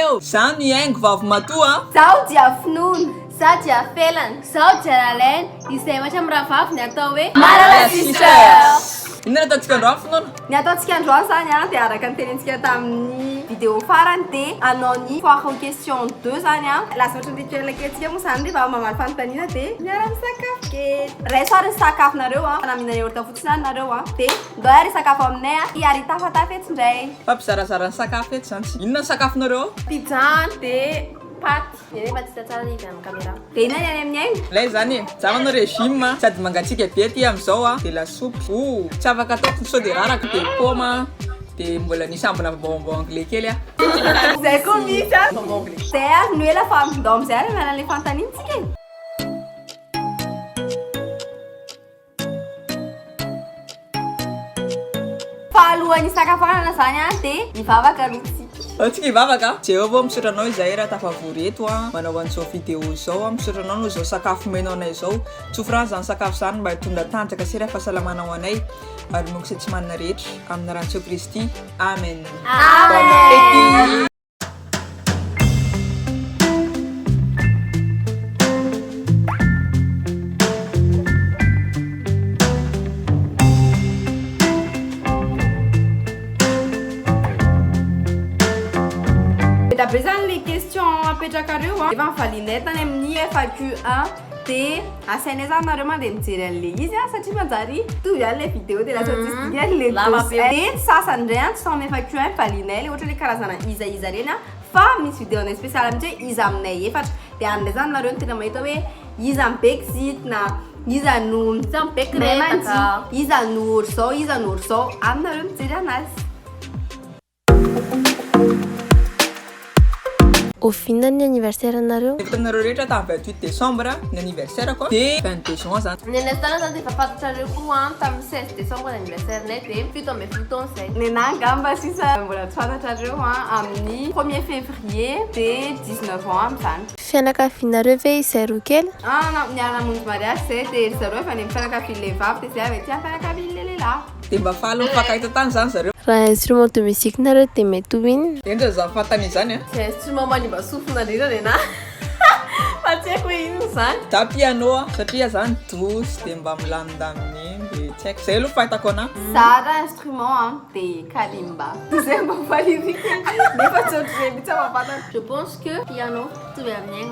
nareo zany haingo vavy matoa Zao dia finono za dia felana zao dia lalaina izay ohatra amin'ny rahavavy ny atao hoe Malala sister inona ataontsika androany finoana ny ataontsika androany zany a dia araka ny tenintsika tamin'ny vidéo farany dia anao ny foire aux questions 2 zany a lasa ohatra ny keliketsika moa zany rehefa mamaly fanontaniana dia miara-misakafo kely raisoary ny sakafonareo a naminany orta fotsiny zany nareo a dia ndao ary sakafo aminay a iary tafatafa etsy indray fampizarazara ny sakafo eto zany inona ny sakafonareo pizza dia paty rehefa tsy tsara ny izy amin'ny caméra dia inona ny any amin'ny ainy lay zany za manao régime sady mangatsika be ty am'izao a dia lasopy tsy afaka ataoko sao dia raraka dia poma dia mbola nisy ambina bonbon anglais kely a zay koa misy a zay a no ela fa ndao am'izay ary miala le fantanintsika e fahalohany isakafoanana zany a dia mivavaka aloha atsika hivavaka Jehova misaotra anao izahay raha tafavory eto a manao an'izao vidéo izao a misaotra anao no izao sakafo menao anay izao tsofrany zany sakafo zany mba hitondra tanjaka sy raha fahasalamana ho anay ary monko sy tsy manana rehetra amin'ny rantsio Kristy amen amen D'après les questions apetrakareo a efa mivalianay tany amin'ny FAQ1 dia asainay zany nareo mandeha mijery an'le izy a satria manjary tovy any le vidéo dia lasa tsisy dikan'le dia sasany indray a tsy tao amin'ny FAQ1 mivalianay le ohatra le karazana iza reny a fa misy vidéo anay spécial amintsy iza aminay efatra dia an'ilay zany nareo no tena mahita hoe iza mibekizit na iza no mibekiremaka iza no ory zao aminareo mijery anazy Au final ny anniversaire nareo Vitanareo rehetra tamin'ny 28 décembre ny anniversaire ko dia 22 juin zany ny anestana zany dia efa fantatrareo koa tamin'ny 16 décembre ny anniversaire nay dia 7 amby folo zay ny nangamba sisa mbola tsy fantatrareo amin'ny 1er février dia 19 ans am'izany fianakavianareo ve izay roa kely niara-namonjy mariage zay dia zareo efa ny fianakavian'le vavy dia zay avy aty fianakavian'le lehilahy dia mba fahaly mifankahita tany zany zareo raha instrument de musique nareo dia mety ho inona enja za fantany zany a zay instrument manimba sofina indrindra dia na fa tsy haiko hoe inona zany da piano a satria zany douce dia mba milanindaminy dia tsy haiko zay aloha fahitako ana zara instrument dia kalimba zay mba falirika nefa tsy ohatry mitsy mafantatra je pense que piano tovy aminay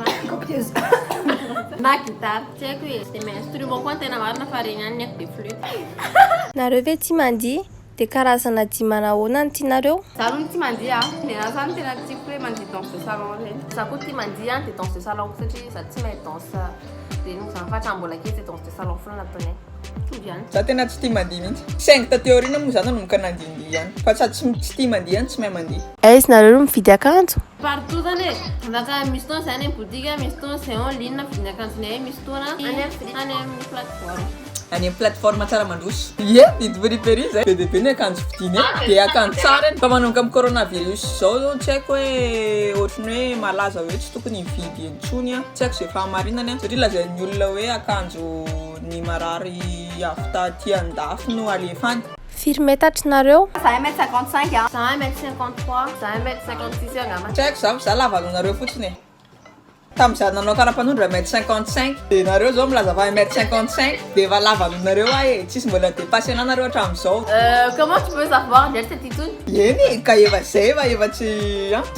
na guitare tsy haiko hoe dia mais instrument koa tena marina fa regny any haiko dia flûte nareo ve tsy mandihy dia karazana dihy manahoana ny tianareo za aloha tsy mandihy a dia na zany tena tiako hoe mandihy danse de salon reny za koa tia mandihy a dia danse de salon satria za tsy mahay danse dia no zany fatra mbola kely dia danse de salon foana nataonay tovy ihany za tena tsy tia mandihy mihitsy saingy tateorina moa zany nomboka nandihindihy ihany fa tsy tia mandihy ihany tsy mahay mandihy aizy nareo mividy akanjo partout zany e ndaka misy toana zany boutique misy toana c'est en ligne vidina akanjonay misy toana any amin'ny plateforme any amin'ny plateforme tsara mandroso ie didiperipery zay bebebe ny akanjo vidiny dia akanjo tsara fa manomboka amin'ny coronavirus zao tsy haiko hoe ohatrany hoe malaza hoe tsy tokony mividy intsony a tsy haiko zay fahamarinany satria lazain'ny olona hoe akanjo ny marary afta ty andafy no alefany firy metatrinareo za 1m55 a za 1m53 za 1m56 angamba tsy haiko za za lavanonareo fotsiny e tamin'izaho nanao karapanondro 1m55 dia nareo zao milaza fa 1m55 dia efa lavanonareo a e tsisy mbola dépassé anareo hatramin'izao comment tu peux savoir ndiary tsy titony eny ka efa zay efa tsy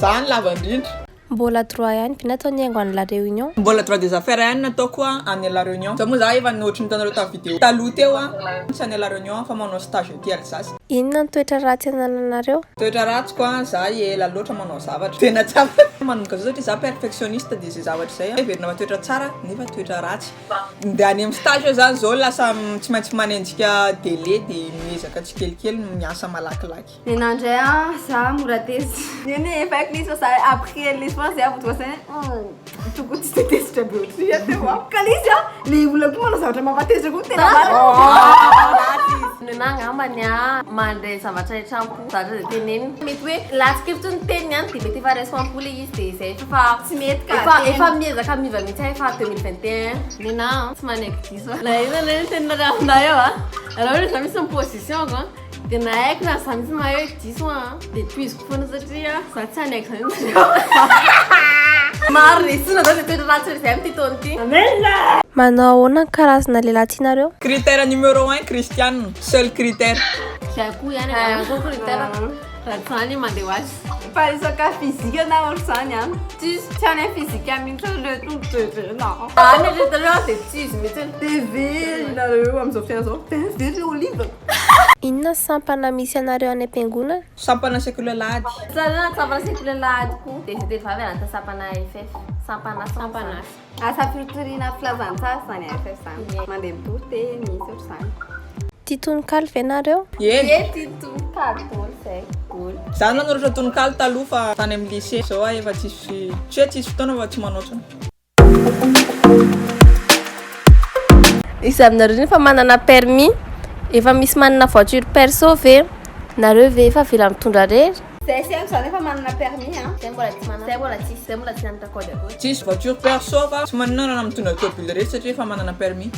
za ny lava indrindra mbola droit ihany vi nataony haingo any la réunion mbola droit des affaires ihany natao koa any la réunion za moa za efa nohatra nitanareo tamin'ny vidéo taloha teo a tsy any la réunion fa manao stage ety Alsace inona ny toetra ratsy anananareo toetra ratsy koa za ela loatra manao zavatra tena tsara manomboka zao satria za perfectionniste dia zay zavatra zay everina fa toetra tsara nefa toetra ratsy dia any amin'ny stage zany zao lasa tsy maintsy manenjika délai dia miezaka tsy kelikely miasa malakilaky nenandray a za mora tezy eny efa haiko nisy fa za après l'espoir zay avy toasany tokony tsy tetezitra be ohatry teo a ka nisy a le olona koa manao zavatra mampatezitra koa tena marina nenà angambany a mandray zavatra rehetra ampo zavatra zay teneniny mety hoe latsika efitra ny teniny any dia mety efa raiso ilay izy dia zay fa tsy mety ka efa miezaka miva mihitsy efa 2021 nenà tsy manaiky diso la izy ny teninareo aminay eo a alors hoe za misy position ko dia na haiko na za misy mahay hoe diso a dia toiziko foana satria za tsy anaiky zany maro resona zao dia toetra ratsy zay amin'ny titony ity manao ahoana ny karazana lehilahy tianareo Critère numéro 1 Christiane, seul critère. zay koa ihany akoa critère raha zany mandeha ho azy fa resaka fizika na ohatr'izany a tsy any fizika mihitsy le tontotena any rehetareo dia tsy izy mihitsy TV nareo amin'izao fiaina zao TV olive inona sampana misy anareo any am-piangonana Sampana sekolelady. Sana sampana sekolelady koa dia zay vavy anata sampana FF sampana asa fitoriana filazantsasy zany FF zany mandeha mitory dia misy ohatr'izany tia tononkalo ve nareo Eny. ety tononkalo zay Za nanoratra tononkalo taloha fa tany amin'ny lycée. Zao a efa tsisy tsy hoe tsisy fotoana fa tsy manoatra. izy aminareo efa manana permis efa misy manana voiture perso ve nareo ve efa avela mitondra rery zay sehako zany efa manana permis a zay mbola tsy manana zay mbola tsy nanatra kody akory Tsisy voiture perso fa tsy manana na mitondra tôbily rehetra satria efa manana permis.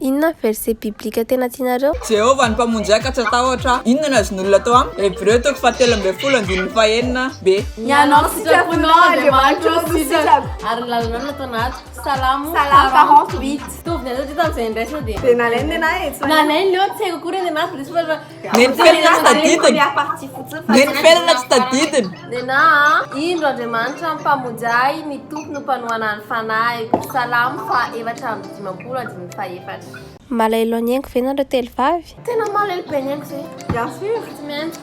inona verset biblika tena tianareo Jehova ny mpamonjy ahy ka tsy atahotra. Inona no azon'olona atao aminy? Hébreu toko 7:19b. Nianao sitraponao Andriamanitra sitrako ary lalana nataona ato salamo Salamo 48 tovy ny azo tamin'izay indraisina dia dia nalainy ana etsy nanainy leo tsy haiko kory dia nato fa Neny felana tsy tadidiny. parti fotsiny Neny felana tsy tadidiny. nena indro Andriamanitra mpamonjy ahy ny tompo no mpanohana ny fanahy salamo fa efatra amby dimampolo andimy faefatra malaelo any haingo ve nareo telo vavy tena malelo be ny aiko zay bien sûr tsy mianto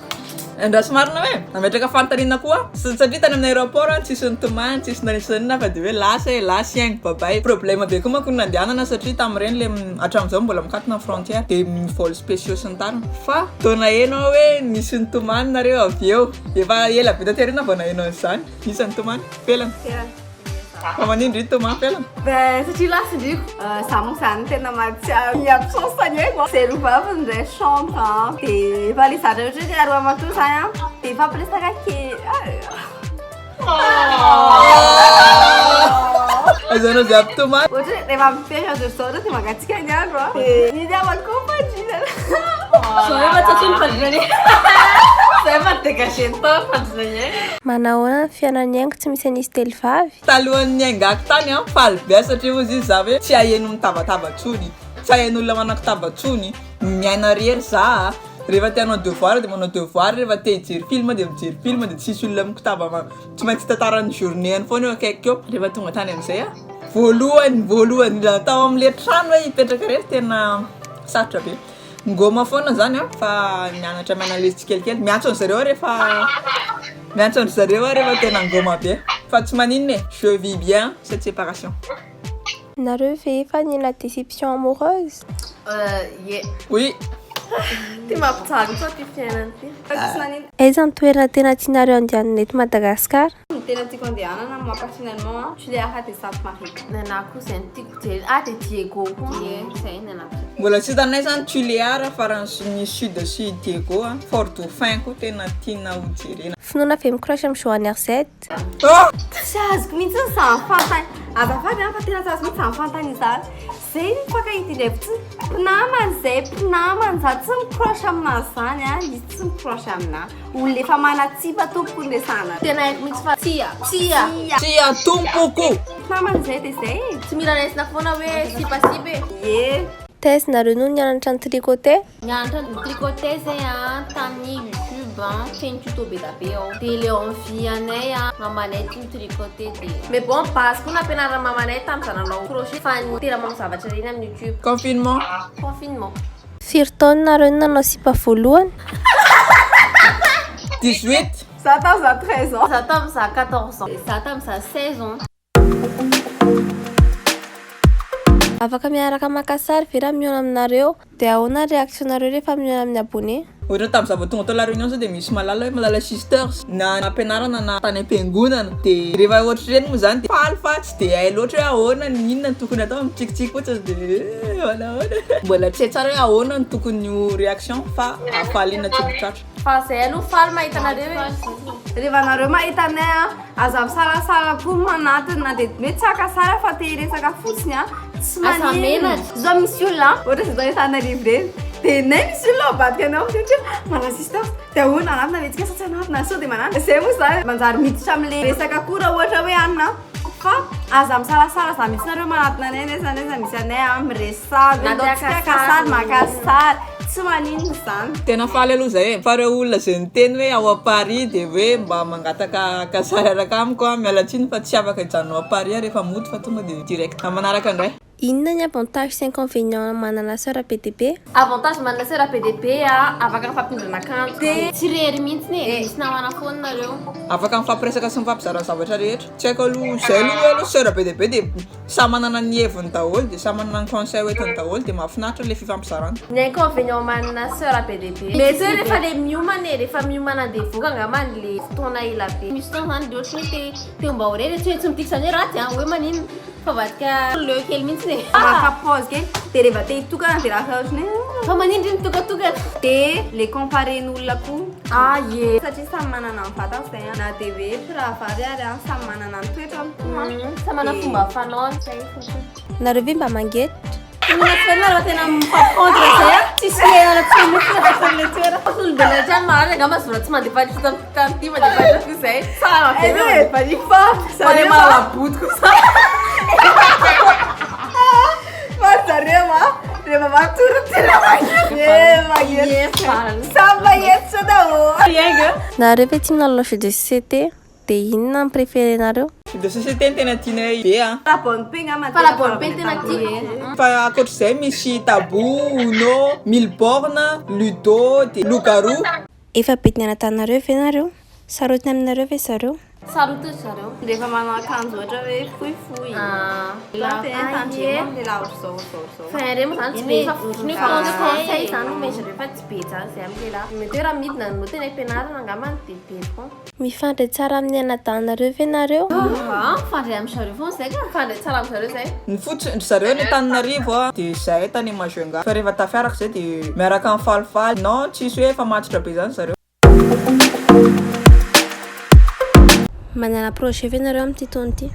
Andraso marina hoe nametraka fantarina koa satria tany amin'ny aéroport tsisy nitomany tsisy nanisanina fa dia hoe lasy haingo babay problème be koa manko ny nandehanana satria tamin'ireny le hatramin'izao mbola mikatona frontière dia vol spéciaux sy ny tariny fa taona eno hoe nisy nitomany nareo avy eo efa ela be taterina vao nahenao an'izany nisy nitomany felana fa manindry nitomany felana ben satria lasindriko za moa zany tena mahatsiaro ny absence tany haiko zay rovavy ndray chambre dia efa le zatra ohatra hoe aroa matoa zany a dia efa ampiresaka kely azanao zay ampitomany ohatra hoe rehefa amin'ny période zao ohatra dia mangatsika ny andro a dia izy amakopandrina zao efa tsatsony fandrinany zay efa dégagé ny tao fandrinany manao ahoana ny fiainan'ny haingo tsy misy anisy telo vavy talohan'ny aingako tany a faly be satria moa izy za hoe tsy aheno mitavatabatsony tsy ahen'olona manakitabatsony miaina rery za rehefa tianao devoir dia manao devoir rehefa te hijery film dia mijery film dia tsisy olona mikitaba tsy maintsy tantaran'ny journée any foana eo akaiky eo rehefa tonga tany amin'izay a voalohany tao amin'ile trano hoe hipetraka rery tena sarotra be ngoma foana zany a fa mianatra mianalesy kelikely miantso an'zareo rehefa tena ngoma be fa tsy maninona je vis bien cette séparation nareo ve efa niena déception amoureuse ye oui ty mampitsara sa ty fiainany ty tsy naniny aiza ny toerana tena tianareo andehanana eto Madagasikara ny tena tiako andehanana moi personnellement tu les arrêtes de Sainte Marie nenako zay ny tiako jery dia Diego koa zay nenako mbola tsy hitanay zany Tuléar faran'ny sud sy Diego a Fort Dauphin koa tena tiana ho jerena finoana ve microche amin'ny Johannesburg tsy azoko mihitsy ny zanyfantany azafady a fa tena tsy azo mihitsy zanyfantany izany zay ny fakahita indray fotsiny mpinamany za tsy microche aminazy zany a izy tsy microche aminahy olona efa manatsipa tompoko ny resana tena haiko mihitsy fa tia tia tompoko mpinamany zay dia zay tsy mila raisina foana hoe sipasipa e tez nareo no nianatra ny tricoté nianatra ny tricoté zay a tamin'ny YouTube feny tuto be da be ao dia le envie anay a mamanay ty mitricoté dia mais bon base koa nampianarana mamanay tamin'ny zananao crochet fa ny tena manao zavatra reny amin'ny YouTube confinement firy taona nareo no nanao sipa voalohany 18 za tamin'za 13 ans za tamin'za 14 ans za tamin'za 16 ans afaka miaraka maka sary ve raha mihaona aminareo dia ahoana réaction nareo rehefa mihaona amin'ny abonné ohatra tamin'ny zava-tonga tao La Réunion zao dia misy malala hoe Malala Sisters na ampianarana na tany am-piangonana dia rehefa ohatra reny moa zany dia faly fa tsy dia hay loatra hoe ahoana ny inona ny tokony atao mitsikitsiky fotsiny dia valahoana mbola tsy hay tsara hoe ahoana ny tokony ho réaction fa afaliana tsopitratra fa zay aloha faly mahita anareo hoe rehefa anareo mahita anay aza misarasara koa manatiny na dia mety tsaka sara fa te resaka fotsiny tsy manina zao misy olona ohatra zay zao Antananarivo reny dia nay misy olona mivadika anao satria Malala Sisters dia ahoana anatina metsika satsy anatina sao dia manana zay moa zany manjary miditra amin'le resaka koa raha ohatra hoe anina fa aza misarasara za mitsy nareo manatina anay neza misy anay miresavy kasary makasary tsy manino zany tena faly aloha zay fa reo olona zay niteny hoe ao à Paris dia hoe mba mangataka kasary araka amiko mialatsiny fa tsy afaka hijanona à Paris rehefa mody fa tonga dia direct manaraka indray. Inona ny avantage sy inconvénient manana sœur PDP? Avantage manana sœur PDP afaka mifampindrana kanto dia tsy rery mihitsy misy namana foana nareo afaka mifampiresaka sy mifampizarana zavatra rehetra tsy haiko aloha zay aloha hoe sœur PDP dia samy manana ny heviny daholo dia samy manana ny conseil hoentiny daholo dia mahafinaritra le fifampizarana. Ny inconvénient manana sœur PDP mety hoe rehefa le miomana rehefa miomana andevoka angambany le fotoana ela be misy fotoana zany dia ohatra hoe te mba horery tsy mitika zany hoe raty hoe manino fa vadika leo kely mihitsy maka pause kely dia rehefa te hitokana dia raha ohatra fa manindry mitokatokana dia le comparen'olona koa ye satria samy manana ny vatany zay na dia hoe raha vary ary samy manana ny toetra samy manana fomba fanaony nareo ve mba mangetitra Nasional tena mifampondra zay tsisy lehana tsy mofona le toera olombelona trano marary angamba zora tsy mandefa tanty mandefa ko zay tsara tena mandefa fa zareo malabotiko sa fa zareo rehefa matoro tena samba hetsitra daholo nareo ve tia milalao jeu de société dia inona ny préféré nareo? Jeu de société ny tena tianay be la bonne paix ngamba fa la bonne paix tena tiako fa ankoatr'izay misy tabou, uno, mille bornes, ludo dia loup-garou. Efa be nianatanareo ve nareo? Sarotiny aminareo ve zareo? saroto zareo rehefa manao akanjo ohatra hoe fohifohy fa remo zany tsy be fa fotrony conseil zany omeza rehefa tsy be zany zay amin'ny lehilahy mety hoe raha midina no tena ampianarana angambany dia be foana mifandray tsara amin'ny anadanareo ve nareo? Mifandray amin'ny zareo foana zay ka mifandray tsara amin'ny zareo zay Ny fotsiny zareo ny Antananarivo dia zahay tany Majunga fa rehefa tafiaraka zay dia miaraka amin'ny falifaly non tsisy hoe efa matitra be zany zareo. Manana projet ve nareo amin'ity taona ity?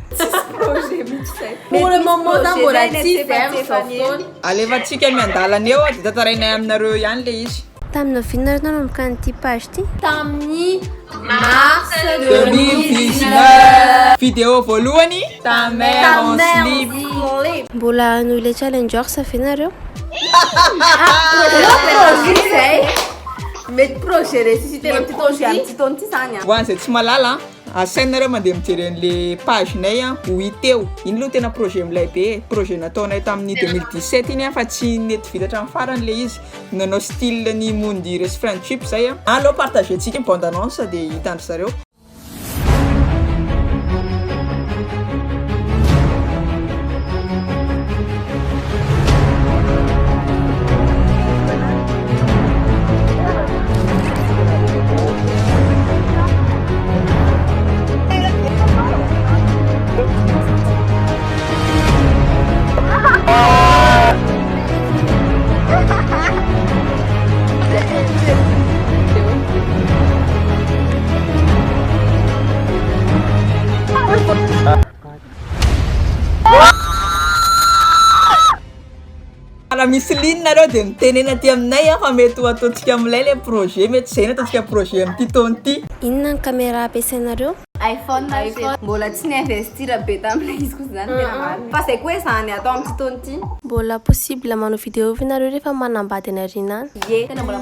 projet mihitsy zay pour le moment zany mbola tsy zay amin'izao fotoana Alefantsika miandalana eo dia tatarainay aminareo ihany le izy. Taminao vino nareo nanomboka n'ity page ity? tamin'ny mars 2019 vidéo voalohany ta mère en slip. Mbola hanao ilay challengers ve nareo? projet zay mety projet ressuscité amin'ity taona amin'ity taona ity zany Ho an'izay tsy malala asainareo mandeha mijery an'le pagenay ho hita eo. Iny aloha tena projet milay be projet nataonay tamin'ny 2017 iny fa tsy nety vita hatramin'ny farany le izy nanao style ny Mundi Race Friendship zay aloha partage antsika bande annonce dia hitandry zareo. Misy linina nareo dia mitenena aty aminay fa mety ho ataontsika amin'ilay le projet mety zay nataontsika projet amin'ity taona ity. Inona ny caméra ampiasainareo? iPhone mbola tsy ni-investir be tamin'ilay izy koa zany tena marina fa zay koa hoe zany atao amin'ity taona ity Mbola possible manao vidéo ve nareo rehefa manambady any aoriana any? tena mbola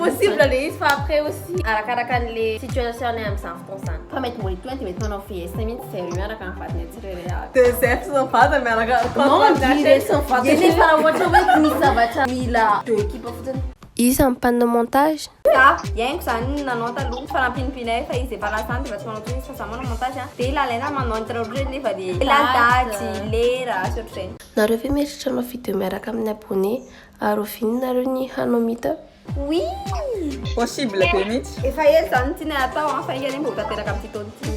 possible le izy fa après aussi arakaraka an'le situation amin'izany fotoana zany fa mety mbola itoany dia mety manao fiesta mihitsy zay reo miaraka amin'ny vadiny tsirairay aby dia zay tsy mivady miaraka non dire tsy mivady nefa ohatra hoe misy zavatra mila deux équipe fotsiny Izy amin'ny mpanao montage? Iainko zany nanao taloha fanampinimpinay fa izy efa lasany dia efa tsy manao toy izy fa manao montage dia ilalaina manao interroger nefa dia la daty lera sy ohatr'izay. Nareo ve mieritritra hanao vidéo miaraka amin'ny abonné ary oviana nareo ny hanao mita? Oui. Possible be mihitsy. Efa ely zany tiana atao fa ingany mba ho tanteraka amin'ny taona ty.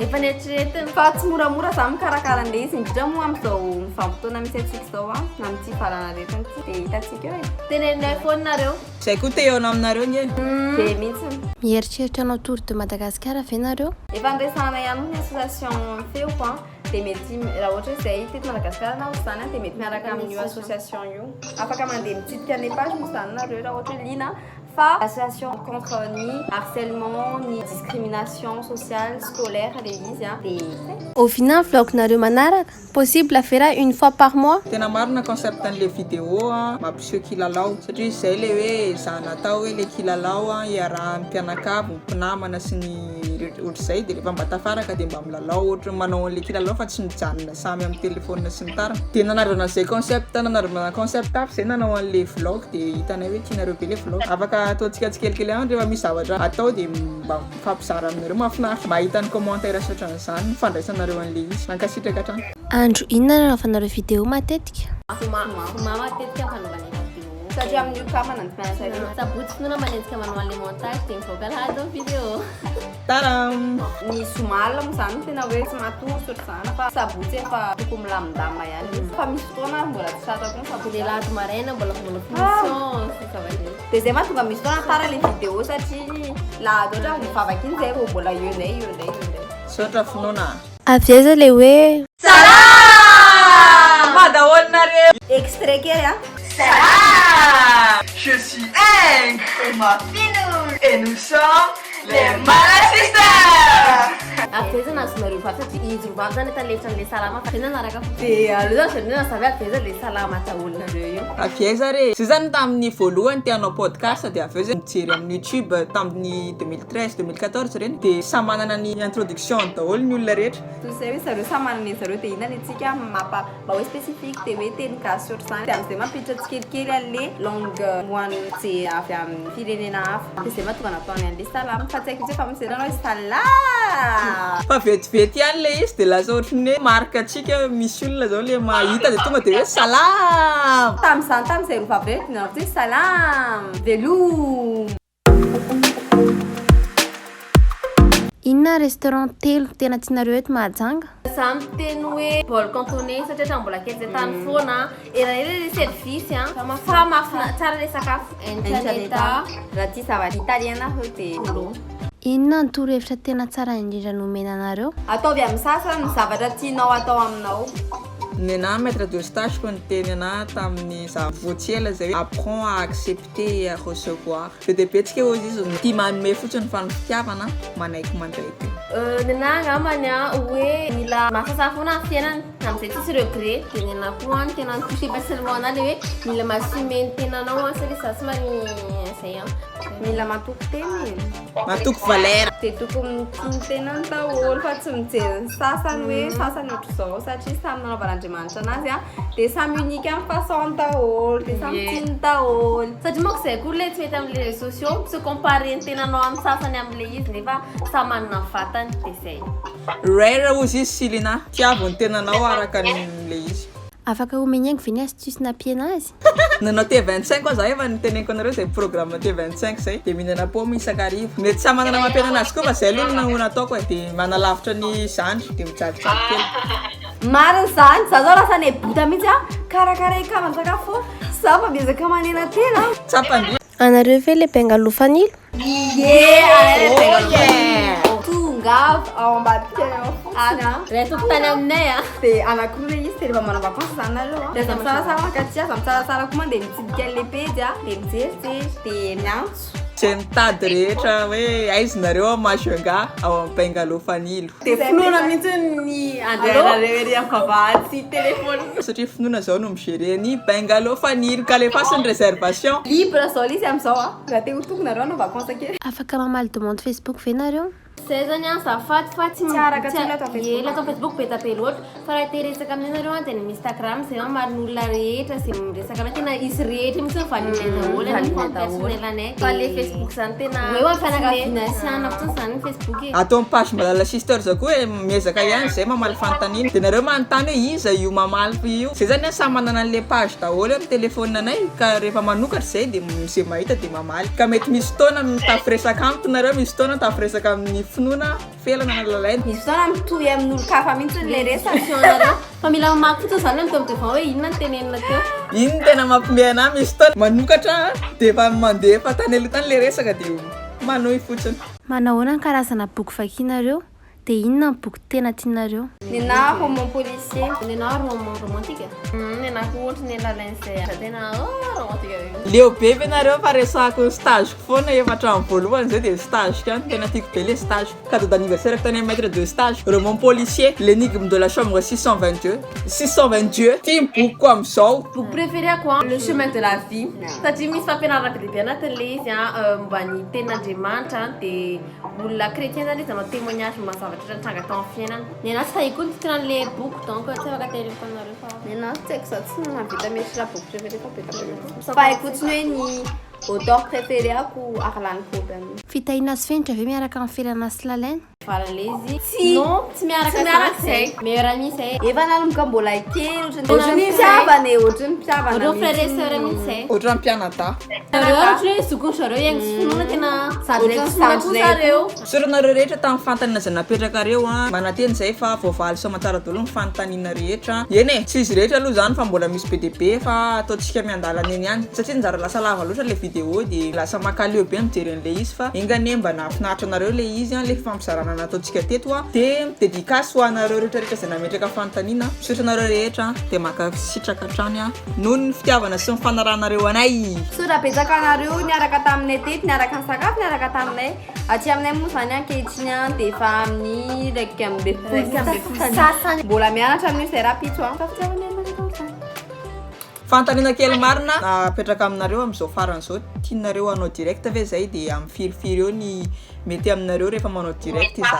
Efa nieritreretiny. Fa tsy moramora zany mikarakara an'ilay izy indrindra moa amin'izao vanim-potoana misy antsika izao na amin'ity farana rehetra ty dia hitantsika eo e. Teneninay foana nareo. Zay koa te eo aminareo nge. Be mihitsy. Mieritreritra anao Tour de Madagascar ve nareo? Efa andraisana ihany ny association feoko dia mety raha ohatra hoe zay teto Madagasikara na ozy zany dia mety miaraka amin'io association io. Afaka mandeha mitsidika ny page moa zany nareo raha ohatra hoe liana fa association contre ny harcèlement ny discrimination sociale scolaire ilay izy dia Ovina ny vlog nareo manaraka. Possible afera une fois par mois? Tena marina concept an'le vidéo mampiseho kilalao satria zay le hoe za natao hoe le kilalao iarahan'ny mpianakavo mpinamana sy ny ohatr'izay dia rehefa mba tafaraka dia mba milalao ohatra manao an'le kilalao fa tsy mijanona samy amin'ny telefôna sy ny tariny dia nanarana zay concept nanarana concept hafa zay nanao an'le vlog dia hitanay hoe tianareo be le vlog afaka ataontsika tsikelikely any rehefa misy zavatra atao dia mba mifampizara aminareo mahafinaritra mba hitan'ny commentaire sy ohatran'izany mifandraisanareo an'le izy mankasitraka hatrany. Andro inona no anaovanareo vidéo matetika? Foma matetika fanaovana vidéo. satria amin'io ka manantiana sary Sabotsy finoana manenjika manao an'ilay montage dia mivoaka lahady amin'ny vidéo. Taram! ny somalina moa zany tena hoe tsy matory ohatr'izany fa sabotsy efa tokony milamindama ihany izy fa misy fotoana mbola tsy satrako sabotsy Dia lahady maraina mbola finition sy zavatra. dia zay mahatonga misy fotoana tara le vidéo satria lahady ohatra mivavaka iny zay vao mbola eo indray Sotra finoana. Aveza le hoe Madaholinareo! extrait kely Salam! Je suis Hank et ma Finou et nous sommes les Malasisters! Aveza na azonareo vavy satria izy rovavy zany efa lefitra an'ilay salama fa tena naraka fa dia aleo zany zany nasavy aveza ilay salama ataholinareo io. Avieza re. Zay zany tamin'ny voalohany te hanao podcast dia aveza mijery amin'ny YouTube tamin'ny 2013-2014 reny dia samy manana ny introduction daholo ny olona rehetra. Tosay hoe zareo samy manana zareo dia inona ny antsika mba hoe spécifique dia hoe teny gasy ohatr'izany dia amin'izay mampiditra tsikelikely an'le langue moany zay avy amin'ny firenena hafa dia zay mahatonga nataony an'le salama fa tsy haiko hoe fa miserana hoe salama. Fa vetivety ihany le izy dia lasa ohatran'ny hoe marque antsika misy olona zao le mahita dia tonga dia hoe salam! Tamin'izay rovavy rehetra dinao hoe salam velom. inona restaurant telo tena tianareo eto Mahajanga? Samy teny hoe bol cantonais satria trano mbola kely zay tany foana erahera le service fa mafina tsara le sakafo Encaneta raha ty zavatra italiana ho dia Inona ny torohevitra tena tsara indrindra nomena anareo? ataovy amin'ny sasany ny zavatra tianao atao aminao. Ny anahy maître de stage ko niteny anahy tamin'ny voatsela zay hoe apprends à accepter et à recevoir. Be dia betsika hozy izy tia manome fotsiny fa ny fitiavana manaiky mandraiky. Ny anahy angambany hoe mila mahasasa foana amin'ny fiainana amin'izay tsisy regret dia ny anahy koa ny tena touché personnellement anahy le hoe mila mahassumer ny tenanao satria za somary zay mila matoky teny Matoky valera. dia tokony tiany tenany daholo fa tsy mijery ny sasany hoe sasany ohatr'izao satria samy nanaovan'Andriamanitra anazy dia samy unique amin'ny façon daholo dia samy tiany daholo. satria moa zay koa le tsy mety amin'le réseaux sociaux se comparer ny tenanao amin'ny sasany amin'le izy nefa samy manana ny vatany dia zay. Rare hozy izy silina tiavo ny tenanao araka n'le izy. Afaka omeny haingo ve ny astuce nampiana azy? Nanao T25 koa za efa niteneniko anareo zay programme T25 zay dia mihinana paoma isakarivo. Mety samy manana mampiana anazy koa fa zay aloha no nataoko dia manalavitra ny zandry dia mijalijary kely. Marina zany za zao lasa ny bota mihitsy karakaraika amin'ny sakafo za fa biezaka manena tena Tsapandry. Anareo ve le bengalow fanilo? tongava ao ambadika ao Ray tokotany aminay dia anakiroa le izy dia rehefa manao vacances zany nareo dia aza mitsarasara makaty aza mitsarasara koa mandeha mitsidika an'le pejy dia mijerijery dia miantso Tsy nitady rehetra hoe aizinareo amahasonga ao amin'ny bengalow fanilo. dia finoana mihitsy ny andrainareo ery amin'ny vavahady telefôny. Satria finoana zao no migerer ny bengalow fanilo ka le fasiny réservation. libre zao le izy amin'izao raha te ho tongonareo anao vacances kely Afaka mamaly demande Facebook ve nareo? Zay zany a zafady fa tsy araka tsara atao Facebook. Ela atao Facebook be tapé loatra fa raha te resaka aminareo a dia ny Instagram zay maro ny olona rehetra zay miresaka aminay tena izy rehetra mihitsy mivalinay daholo ny compte personnel-anay fa le Facebook zany tena hoe ho fianakaviana siana fotsiny zany ny Facebook e. Atao page Malala Sister zao koa hoe miezaka ihany zay mamaly fantanina dia nareo manontany hoe iza io mamaly io zay zany a samy manana an'le page daholo amin'ny telefoninanay ka rehefa manokatra zay dia zay mahita dia mamaly ka mety misy fotoana tafiresaka amiko nareo misy fotoana tafiresaka amin'ny finoana felana na lalaina misy fotoana mitohy amin'olo kafa mihitsy le resaka nareo fa mila mamaky fotsiny zany mitao devant hoe inona ny tenenina teo iny tena mampime anahy misy fotoana manokatra dia efa mandeha efa tany aloha tany le resaka dia manohy fotsiny. Manahoana ny karazana boky vakianareo dia inona ny boky tena tianareo? Nena roman policier. Nena roman romantique? Nena ohatra ny lalain'izay tena romantique. Leo be ve nareo fa resako stage foana efa hatramin'ny voalohany zay dia stage kany tena tiako be le stage cadeau d'anniversaire ko tany maître de stage roman policier l'énigme de la chambre 622 tia boky amizao. Boky préféréako le chemin de la vie satria misy fampianarana bebe anatin'le izy momba ny tenin'Andriamanitra dia olona chrétien zany izy manao témoignage momba zavatra tranga tao amin'ny fiainana. Nena tsy sahiko ny tian'le boky donc tsy afaka tehiriziko anareo fa nena tsy haiko za tsy mahavita mieritrera boky préféré fa be fa haiko fotsiny hoe ny auteur préféré ako Arlan Coben. Fitahina sy fenitra ve miaraka amin'ny felana sy lalaina? Farale izy non tsy miaraka zay meilleur ami zay efa nanomboka mbola kely ohatrany mpiavana ohatrany mpiavana reo frère et sœur mihitsy zay ohatrany mpianata reo ohatra hoe zokony zareo ihany sy finoana tena zareo soranareo rehetra tamin'ny fantanina zay napetraka reo manateny zay fa voavaly somatsara daholo ny fanontaniana rehetra eny e tsy izy rehetra aloha zany fa mbola misy be dia be fa ataontsika miandalana eny ihany satria nizara lasa lava loatra le vidéo dia lasa makaleo be mijery an'le izy fa engane mba nafinaritra anareo le izy le fampizarana nataontsika teto dia dédicace ho anareo rehetrarehetra zay nametraka fanontaniana misaotra anareo rehetra dia maka sitraka hatrany noho ny fitiavana sy ny fanarahanareo anay so raha betsaka anareo niaraka taminay teto niaraka ny sakafo niaraka taminay aty aminay moa zany ankehitriny dia efa amin'ny raika ambe sasany mbola mianatra amin'io zay raha pitso fantaniana kely marina napetraka aminareo amin'izao faran'izao tianareo hanao direct ve zay dia amin'ny firifiry eo ny mety aminareo rehefa manao direct izy